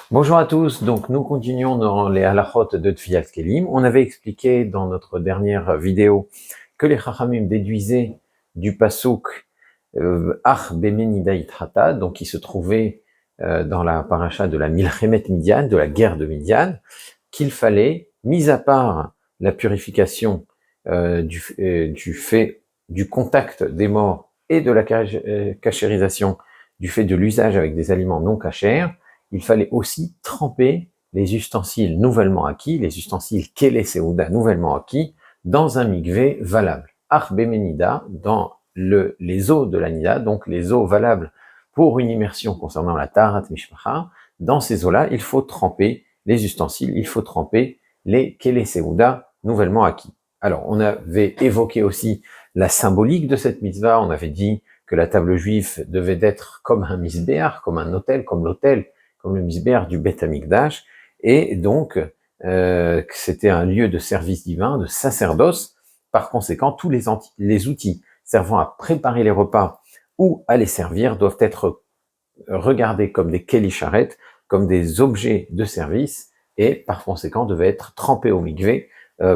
Bonjour à tous, donc nous continuons dans les halachot de Tfilat Kelim. On avait expliqué dans notre dernière vidéo que les Chachamim déduisaient du pasuk Ach Bemenida Itrata, donc qui se trouvait dans la paracha de la Milchemet Midian, de la guerre de Midian, qu'il fallait, mis à part la purification du fait du contact des morts et de la cachérisation du fait de l'usage avec des aliments non cachers, il fallait aussi tremper les ustensiles nouvellement acquis, les ustensiles Kele Seuda nouvellement acquis, dans un mikvé valable. Ach Bemenida, dans les eaux de la Nida, donc les eaux valables pour une immersion concernant la Taharat Mishpacha, dans ces eaux-là, il faut tremper les ustensiles, il faut tremper les Kele Seuda nouvellement acquis. Alors, on avait évoqué aussi la symbolique de cette mitzvah, on avait dit que la table juive devait être comme un misbéar, comme un hôtel, comme l'hôtel, comme le misbéar du Beth Amikdash, et donc c'était un lieu de service divin, de sacerdoce. Par conséquent, tous les outils servant à préparer les repas ou à les servir doivent être regardés comme des kélisharet, comme des objets de service, et par conséquent devaient être trempés au mikvé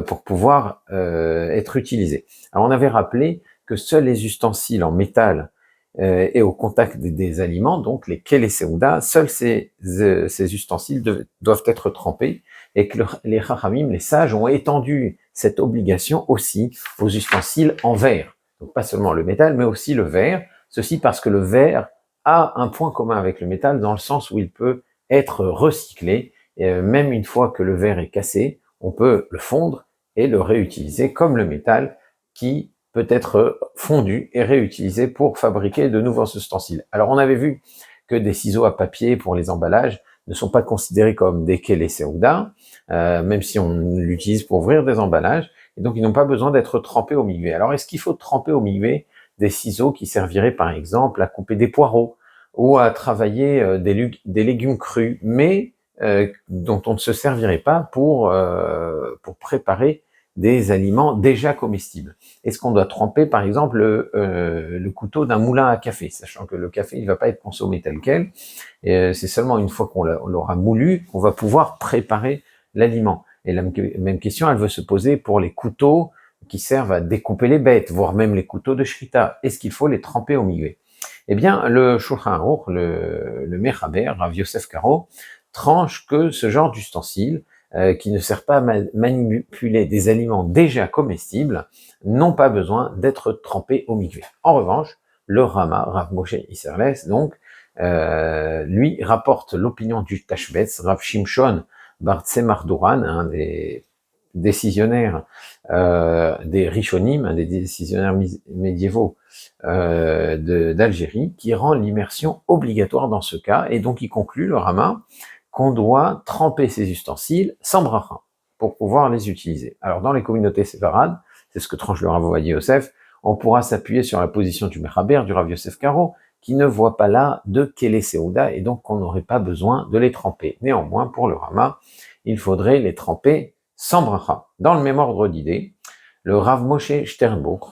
pour pouvoir être utilisés. Alors on avait rappelé que seuls les ustensiles en métal et au contact des aliments, donc les kele seuda, seuls ces ustensiles doivent être trempés, et que les chachamim, les sages, ont étendu cette obligation aussi aux ustensiles en verre. Donc pas seulement le métal, mais aussi le verre. Ceci parce que le verre a un point commun avec le métal dans le sens où il peut être recyclé. Et même une fois que le verre est cassé, on peut le fondre et le réutiliser comme le métal qui peut être fondu et réutilisé pour fabriquer de nouveaux ustensiles. Alors on avait vu que des ciseaux à papier pour les emballages ne sont pas considérés comme des kele seuda, même si on l'utilise pour ouvrir des emballages, et donc ils n'ont pas besoin d'être trempés au mikvé. Alors est-ce qu'il faut tremper au mikvé des ciseaux qui serviraient par exemple à couper des poireaux ou à travailler des légumes crus, mais dont on ne se servirait pas pour préparer des aliments déjà comestibles? Est-ce qu'on doit tremper, par exemple, le couteau d'un moulin à café, sachant que le café, il ne va pas être consommé tel quel, et c'est seulement une fois qu'on l'aura moulu qu'on va pouvoir préparer l'aliment. Et la même question, elle veut se poser pour les couteaux qui servent à découper les bêtes, voire même les couteaux de shrita. Est-ce qu'il faut les tremper au mikvé? Eh bien, le Shulchan Aruch, le Mechaber, Rav Yosef Karo, tranche que ce genre d'ustensile, qui ne sert pas à manipuler des aliments déjà comestibles, n'ont pas besoin d'être trempés au mikvé. En revanche, le Rama, Rav Moshe Isserles, donc, lui rapporte l'opinion du Tashbetz, Rav Shimshon Bar Tzemach Duran, un des décisionnaires des Rishonim, un des décisionnaires médiévaux d'Algérie, qui rend l'immersion obligatoire dans ce cas, et donc il conclut, le Rama, qu'on doit tremper ces ustensiles sans bracha pour pouvoir les utiliser. Alors dans les communautés séfarades, c'est ce que tranche le Rav Ovadia Yosef, on pourra s'appuyer sur la position du Mechaber, du Rav Yosef Karo, qui ne voit pas là de Kele Seuda, et donc on n'aurait pas besoin de les tremper. Néanmoins, pour le Rama, il faudrait les tremper sans bracha. Dans le même ordre d'idée, le Rav Moshe Sternbuch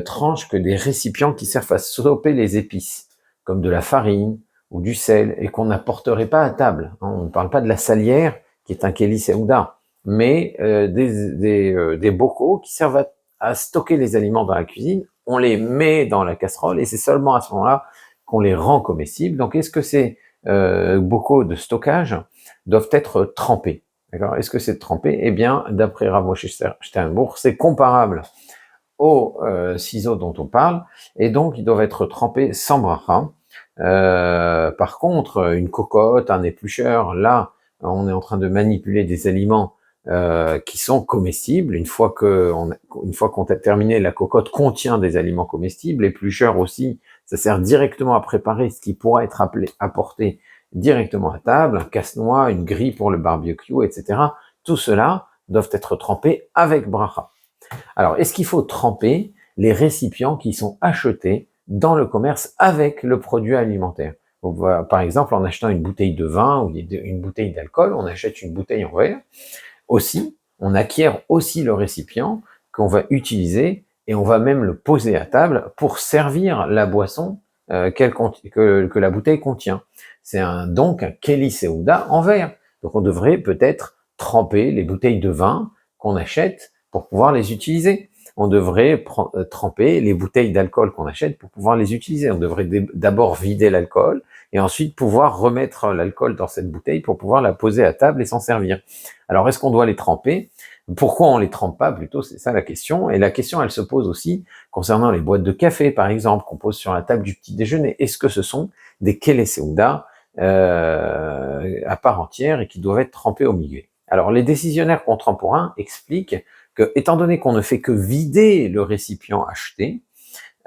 tranche que des récipients qui servent à stopper les épices, comme de la farine ou du sel, et qu'on n'apporterait pas à table. On ne parle pas de la salière, qui est un keli seuda, mais des bocaux qui servent à stocker les aliments dans la cuisine. On les met dans la casserole, et c'est seulement à ce moment-là qu'on les rend comestibles. Donc, est-ce que ces bocaux de stockage doivent être trempés? D'accord? Est-ce que c'est trempé? Eh bien, d'après Rav Moshe Sternbuch, c'est comparable aux ciseaux dont on parle, et donc ils doivent être trempés sans bracha. Par contre, une cocotte, un éplucheur, là, on est en train de manipuler des aliments qui sont comestibles. Une fois qu'on a terminé, la cocotte contient des aliments comestibles. L'éplucheur aussi, ça sert directement à préparer ce qui pourra être apporté directement à table, un casse-noix, une grille pour le barbecue, etc. Tout cela doivent être trempés avec bracha. Alors, est-ce qu'il faut tremper les récipients qui sont achetés dans le commerce avec le produit alimentaire? Donc, par exemple, en achetant une bouteille de vin ou une bouteille d'alcool, on achète une bouteille en verre. Aussi, on acquiert aussi le récipient qu'on va utiliser, et on va même le poser à table pour servir la boisson que la bouteille contient. c'est donc un Keli Seuda en verre. Donc on devrait peut-être tremper les bouteilles de vin qu'on achète pour pouvoir les utiliser. On devrait tremper les bouteilles d'alcool qu'on achète pour pouvoir les utiliser. On devrait d'abord vider l'alcool et ensuite pouvoir remettre l'alcool dans cette bouteille pour pouvoir la poser à table et s'en servir. Alors est-ce qu'on doit les tremper? Pourquoi on les trempe pas plutôt? C'est ça la question. Et la question, elle se pose aussi concernant les boîtes de café, par exemple, qu'on pose sur la table du petit déjeuner. Est-ce que ce sont des Kele Seuda à part entière et qui doivent être trempés au mikvé? Alors les décisionnaires contemporains expliquent que, étant donné qu'on ne fait que vider le récipient acheté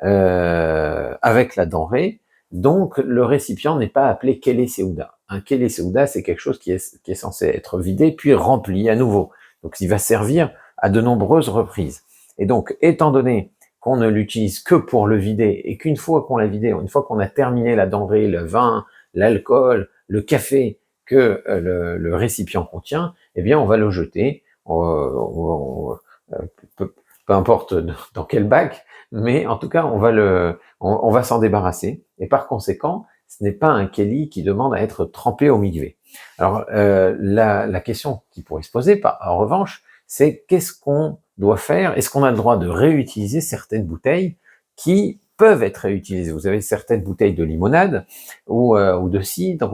avec la denrée, donc le récipient n'est pas appelé Kele Seuda. Un Kele Seuda, c'est quelque chose qui est censé être vidé puis rempli à nouveau. Donc il va servir à de nombreuses reprises. Et donc, étant donné qu'on ne l'utilise que pour le vider et qu'une fois qu'on l'a vidé, une fois qu'on a terminé la denrée, le vin, l'alcool, le café que le récipient contient, eh bien on va le jeter, peu, peu importe dans quel bac, mais en tout cas on va s'en débarrasser. Et par conséquent, ce n'est pas un keli qui demande à être trempé au mikvé. Alors la question qui pourrait se poser, en revanche, c'est qu'est-ce qu'on doit faire? Est-ce qu'on a le droit de réutiliser certaines bouteilles qui peuvent être réutilisées? Vous avez certaines bouteilles de limonade ou de cidre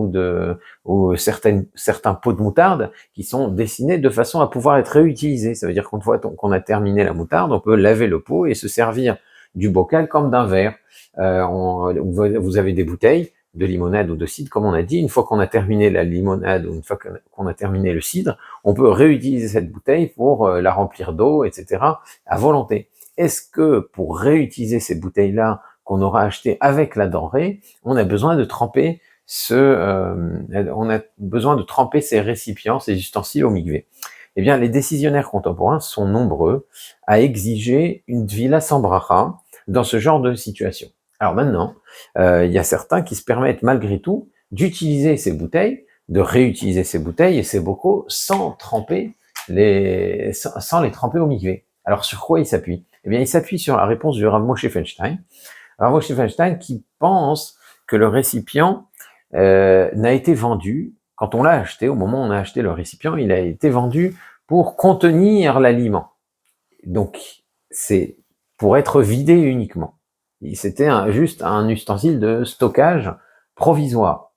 ou certains pots de moutarde qui sont dessinés de façon à pouvoir être réutilisés. Ça veut dire qu'une fois qu'on a terminé la moutarde, on peut laver le pot et se servir du bocal comme d'un verre. Vous avez des bouteilles de limonade ou de cidre, comme on a dit, une fois qu'on a terminé la limonade ou une fois qu'on a terminé le cidre, on peut réutiliser cette bouteille pour la remplir d'eau, etc., à volonté. Est-ce que pour réutiliser ces bouteilles-là qu'on aura achetées avec la denrée, on a besoin de tremper ces récipients, ces ustensiles au mikvé? Eh bien, les décisionnaires contemporains sont nombreux à exiger une tvila sans bracha dans ce genre de situation. Alors maintenant, il y a certains qui se permettent malgré tout d'utiliser ces bouteilles, de réutiliser ces bouteilles et ces bocaux sans les tremper au mikvé. Alors sur quoi ils s'appuient? Eh bien, ils s'appuient sur la réponse du Rav Moshe Feinstein. Rav Moshe Feinstein qui pense que le récipient n'a été vendu, quand on l'a acheté, au moment où on a acheté le récipient, il a été vendu pour contenir l'aliment. Donc, c'est pour être vidé uniquement. C'était juste un ustensile de stockage provisoire.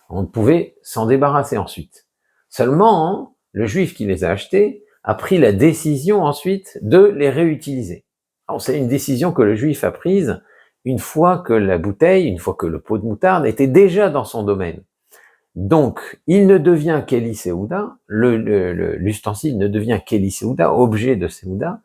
On pouvait s'en débarrasser ensuite. Seulement, le juif qui les a achetés a pris la décision ensuite de les réutiliser. Alors, c'est une décision que le juif a prise une fois que la bouteille, une fois que le pot de moutarde était déjà dans son domaine. Donc, il ne devient Keli Seuda, l'ustensile ne devient Keli Seuda, objet de Seuda,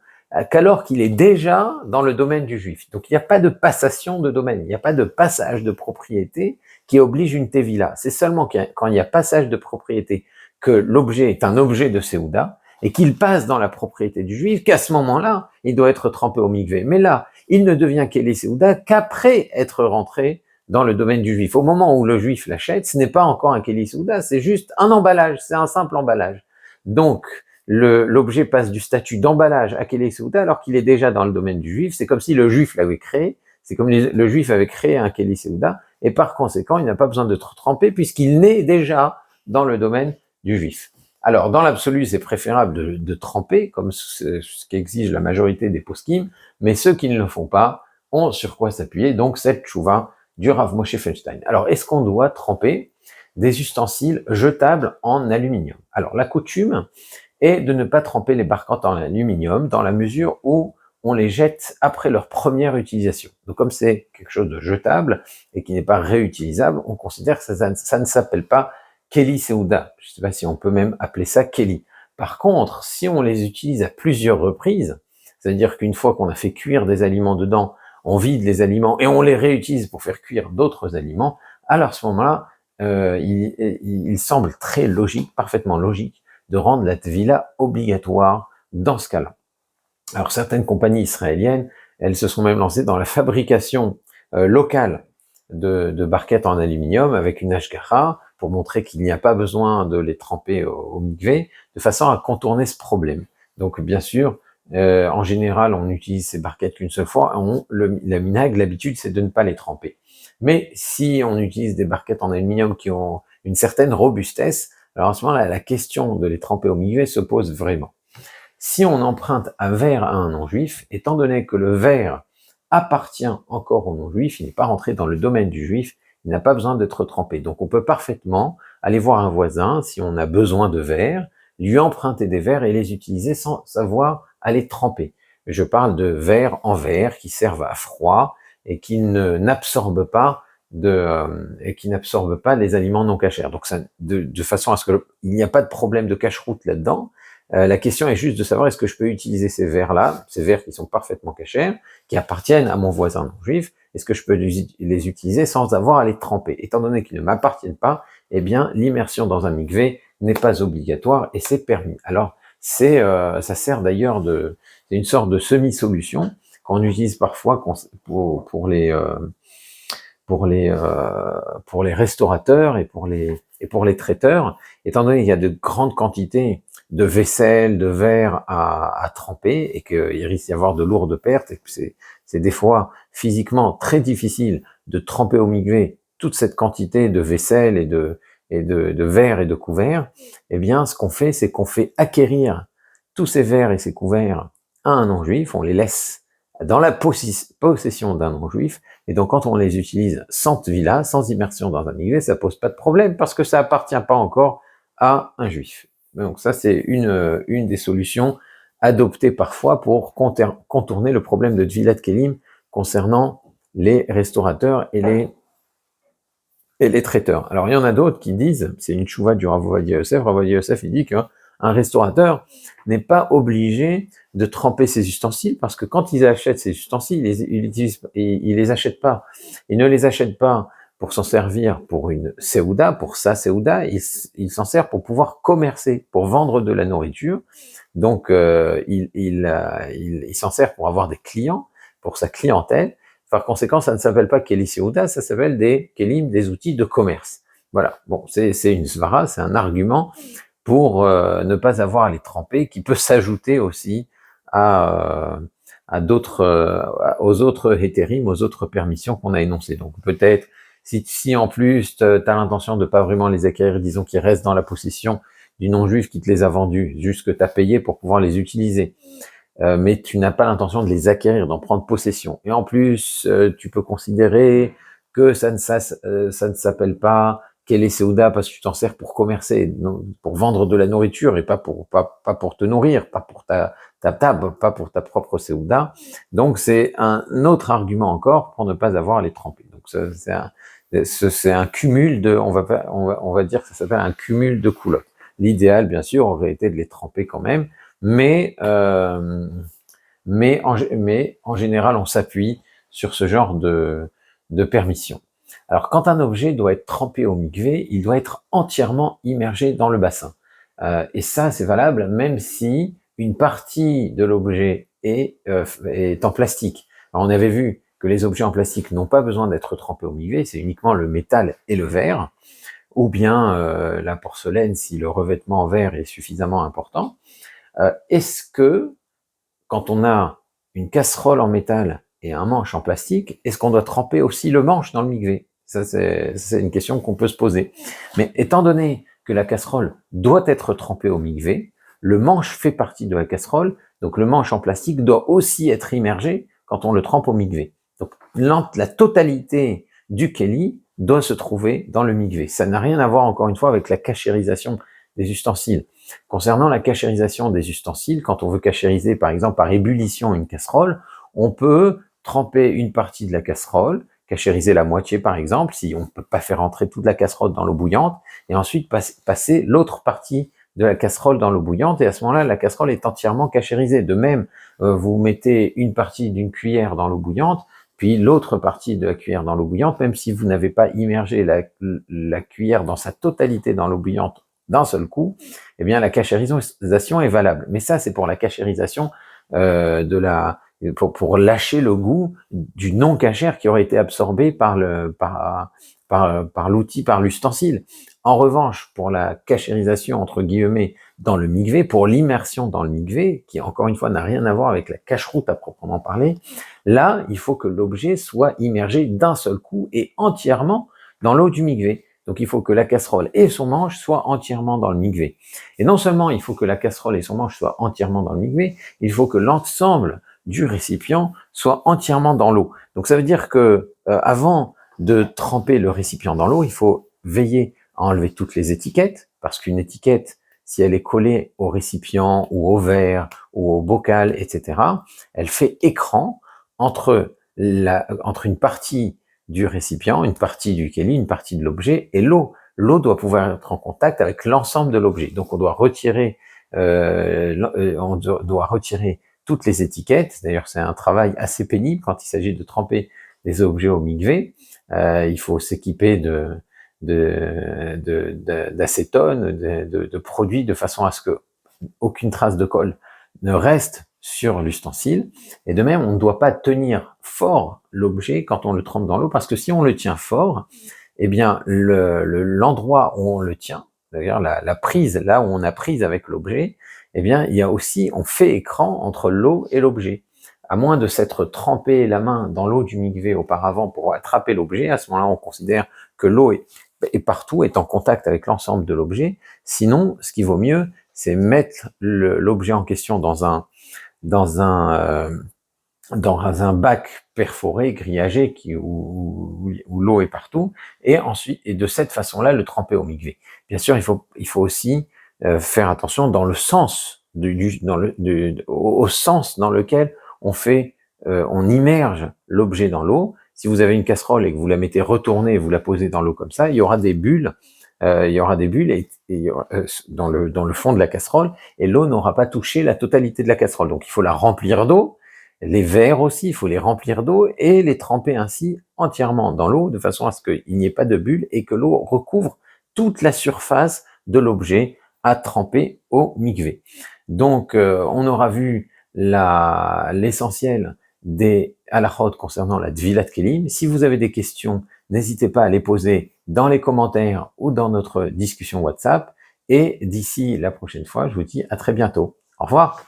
qu'alors qu'il est déjà dans le domaine du juif. Donc il n'y a pas de passation de domaine, il n'y a pas de passage de propriété qui oblige une tevila. C'est seulement quand il y a passage de propriété que l'objet est un objet de Seuda et qu'il passe dans la propriété du juif, qu'à ce moment-là, il doit être trempé au mikvé. Mais là, il ne devient Keli Seuda qu'après être rentré dans le domaine du juif. Au moment où le juif l'achète, ce n'est pas encore un Keli Seuda, c'est juste un emballage, c'est un simple emballage. Donc, l'objet passe du statut d'emballage à Keli Seuda alors qu'il est déjà dans le domaine du juif. C'est comme si le juif l'avait créé, c'est comme le juif avait créé un Keli Seuda, et par conséquent, il n'a pas besoin de tremper puisqu'il naît déjà dans le domaine du juif. Alors, dans l'absolu, c'est préférable de tremper, comme ce qu'exige la majorité des poskim, mais ceux qui ne le font pas ont sur quoi s'appuyer, donc cette tchouva du Rav Moshe Feinstein. Alors, est-ce qu'on doit tremper des ustensiles jetables en aluminium? Alors, la coutume est de ne pas tremper les barquettes en aluminium dans la mesure où on les jette après leur première utilisation. Donc, comme c'est quelque chose de jetable et qui n'est pas réutilisable, on considère que ça ne s'appelle pas Keli Seuda. Je ne sais pas si on peut même appeler ça Keli. Par contre, si on les utilise à plusieurs reprises, c'est-à-dire qu'une fois qu'on a fait cuire des aliments dedans, on vide les aliments et on les réutilise pour faire cuire d'autres aliments, alors à ce moment-là, il semble très logique, parfaitement logique, de rendre la tvila obligatoire dans ce cas-là. Alors certaines compagnies israéliennes, elles se sont même lancées dans la fabrication locale de barquettes en aluminium avec une hashgacha pour montrer qu'il n'y a pas besoin de les tremper au mikvé, de façon à contourner ce problème. Donc bien sûr, en général, on utilise ces barquettes qu'une seule fois. La minhag, l'habitude, c'est de ne pas les tremper. Mais si on utilise des barquettes en aluminium qui ont une certaine robustesse, alors à ce moment-là, la question de les tremper au migvé se pose vraiment. Si on emprunte un verre à un non-juif, étant donné que le verre appartient encore au non-juif, il n'est pas rentré dans le domaine du juif, il n'a pas besoin d'être trempé. Donc on peut parfaitement aller voir un voisin, si on a besoin de verre, lui emprunter des verres et les utiliser sans savoir à les tremper. Je parle de verres en verre qui servent à froid et qui n'absorbent pas les aliments non cachers. Donc ça, de façon à ce qu'il n'y a pas de problème de cache-route là-dedans. La question est juste de savoir est-ce que je peux utiliser ces verres-là, ces verres qui sont parfaitement cachers, qui appartiennent à mon voisin non-juif, est-ce que je peux les utiliser sans avoir à les tremper? Étant donné qu'ils ne m'appartiennent pas, eh bien l'immersion dans un mikvé n'est pas obligatoire et c'est permis. Alors ça sert d'ailleurs c'est une sorte de semi-solution qu'on utilise parfois pour les restaurateurs et pour les traiteurs, étant donné qu'il y a de grandes quantités de vaisselle, de verre à tremper et qu'il risque d'y avoir de lourdes pertes et que c'est des fois physiquement très difficile de tremper au mikvé toute cette quantité de vaisselle et de verre et de couverts, eh bien, ce qu'on fait, c'est qu'on fait acquérir tous ces verres et ces couverts à un non-juif, on les laisse dans la possession d'un non-juif, et donc quand on les utilise sans tvila, sans immersion dans un mikvé, ça pose pas de problème parce que ça appartient pas encore à un juif. Donc ça, c'est une des solutions adoptées parfois pour contourner le problème de Tvilat Kelim concernant les restaurateurs et les traiteurs. Alors il y en a d'autres qui disent, c'est une chouva du Rav Ovadia Yosef, Rav Ovadia Yosef il dit qu'un restaurateur n'est pas obligé de tremper ses ustensiles parce que quand ils achètent ses ustensiles, ils les achètent pas. Ils ne les achètent pas pour s'en servir pour une seouda, pour sa seouda, il s'en sert pour pouvoir commercer, pour vendre de la nourriture. Donc il s'en sert pour avoir des clients, pour sa clientèle. Par conséquent, ça ne s'appelle pas Keli Seouda, ça s'appelle des Kelim, des outils de commerce. Voilà. Bon, c'est une svara, c'est un argument pour ne pas avoir à les tremper, qui peut s'ajouter aussi aux autres hétérim, aux autres permissions qu'on a énoncées. Donc peut-être, si en plus tu as l'intention de pas vraiment les acquérir, disons qu'ils restent dans la possession du non-juif qui te les a vendus, juste que tu as payé pour pouvoir les utiliser. Mais tu n'as pas l'intention de les acquérir, d'en prendre possession. Et en plus, tu peux considérer que ça ne s'appelle pas Keli Seouda parce que tu t'en sers pour commercer, pour vendre de la nourriture et pas pour te nourrir, pas pour ta table, pas pour ta propre Seouda. Donc c'est un autre argument encore pour ne pas avoir à les tremper. Donc c'est un cumul de, on va dire que ça s'appelle un cumul de coulottes. L'idéal, bien sûr, aurait été de les tremper quand même, mais en général, on s'appuie sur ce genre de permission. Alors, quand un objet doit être trempé au mikvé, il doit être entièrement immergé dans le bassin. Et ça, c'est valable même si une partie de l'objet est en plastique. Alors, on avait vu que les objets en plastique n'ont pas besoin d'être trempés au mikvé, c'est uniquement le métal et le verre, ou bien la porcelaine si le revêtement en verre est suffisamment important. Est-ce que, quand on a une casserole en métal et un manche en plastique, est-ce qu'on doit tremper aussi le manche dans le mikvé? Ça, c'est une question qu'on peut se poser. Mais étant donné que la casserole doit être trempée au mikvé, le manche fait partie de la casserole, donc le manche en plastique doit aussi être immergé quand on le trempe au mikvé. Donc la totalité du keli doit se trouver dans le mikvé. Ça n'a rien à voir, encore une fois, avec la cachérisation des ustensiles. Concernant la cachérisation des ustensiles, quand on veut cachériser, par exemple, par ébullition une casserole, on peut tremper une partie de la casserole, cachériser la moitié, par exemple, si on ne peut pas faire entrer toute la casserole dans l'eau bouillante, et ensuite passer l'autre partie de la casserole dans l'eau bouillante, et à ce moment-là, la casserole est entièrement cachérisée. De même, vous mettez une partie d'une cuillère dans l'eau bouillante, puis l'autre partie de la cuillère dans l'eau bouillante, même si vous n'avez pas immergé la cuillère dans sa totalité dans l'eau bouillante d'un seul coup, eh bien la cachérisation est valable. Mais ça, c'est pour la cachérisation pour lâcher le goût du non cachère qui aurait été absorbé par l'outil, par l'ustensile. En revanche, pour la cachérisation, entre guillemets, dans le mikvé, pour l'immersion dans le mikvé, qui encore une fois n'a rien à voir avec la cacheroute à proprement parler, là, il faut que l'objet soit immergé d'un seul coup et entièrement dans l'eau du mikvé. Donc il faut que la casserole et son manche soient entièrement dans le mikvé. Et non seulement il faut que la casserole et son manche soient entièrement dans le mikvé, il faut que l'ensemble du récipient soit entièrement dans l'eau. Donc ça veut dire que avant de tremper le récipient dans l'eau, il faut veiller à enlever toutes les étiquettes, parce qu'une étiquette, si elle est collée au récipient ou au verre ou au bocal, etc., elle fait écran entre une partie du récipient, une partie du kéli, une partie de l'objet et l'eau. L'eau doit pouvoir être en contact avec l'ensemble de l'objet. Donc on doit retirer toutes les étiquettes. D'ailleurs, c'est un travail assez pénible quand il s'agit de tremper des objets au mikvé. Il faut s'équiper d'acétone, de produits de façon à ce que aucune trace de colle ne reste sur l'ustensile. Et de même, on ne doit pas tenir fort l'objet quand on le trempe dans l'eau, parce que si on le tient fort, eh bien l'endroit où on le tient, d'ailleurs la prise, là où on a prise avec l'objet, eh bien il y a aussi, on fait écran entre l'eau et l'objet. À moins de s'être trempé la main dans l'eau du mikvé auparavant pour attraper l'objet, à ce moment-là on considère que l'eau est partout, est en contact avec l'ensemble de l'objet. Sinon, ce qui vaut mieux, c'est mettre l'objet en question dans un bac perforé, grillagé, où l'eau est partout, et ensuite, et de cette façon-là, le tremper au mikvé. Bien sûr, il faut aussi faire attention dans le sens au sens dans lequel on immerge l'objet dans l'eau. Si vous avez une casserole et que vous la mettez retournée et vous la posez dans l'eau comme ça, il y aura des bulles. Dans le fond de la casserole, et l'eau n'aura pas touché la totalité de la casserole. Donc il faut la remplir d'eau. Les verres aussi, il faut les remplir d'eau et les tremper ainsi entièrement dans l'eau, de façon à ce qu'il n'y ait pas de bulles et que l'eau recouvre toute la surface de l'objet à tremper au mikvé. Donc on aura vu l'essentiel des halachot concernant la Dvilat Kelim. Si vous avez des questions, n'hésitez pas à les poser dans les commentaires ou dans notre discussion WhatsApp. Et d'ici la prochaine fois, je vous dis à très bientôt. Au revoir.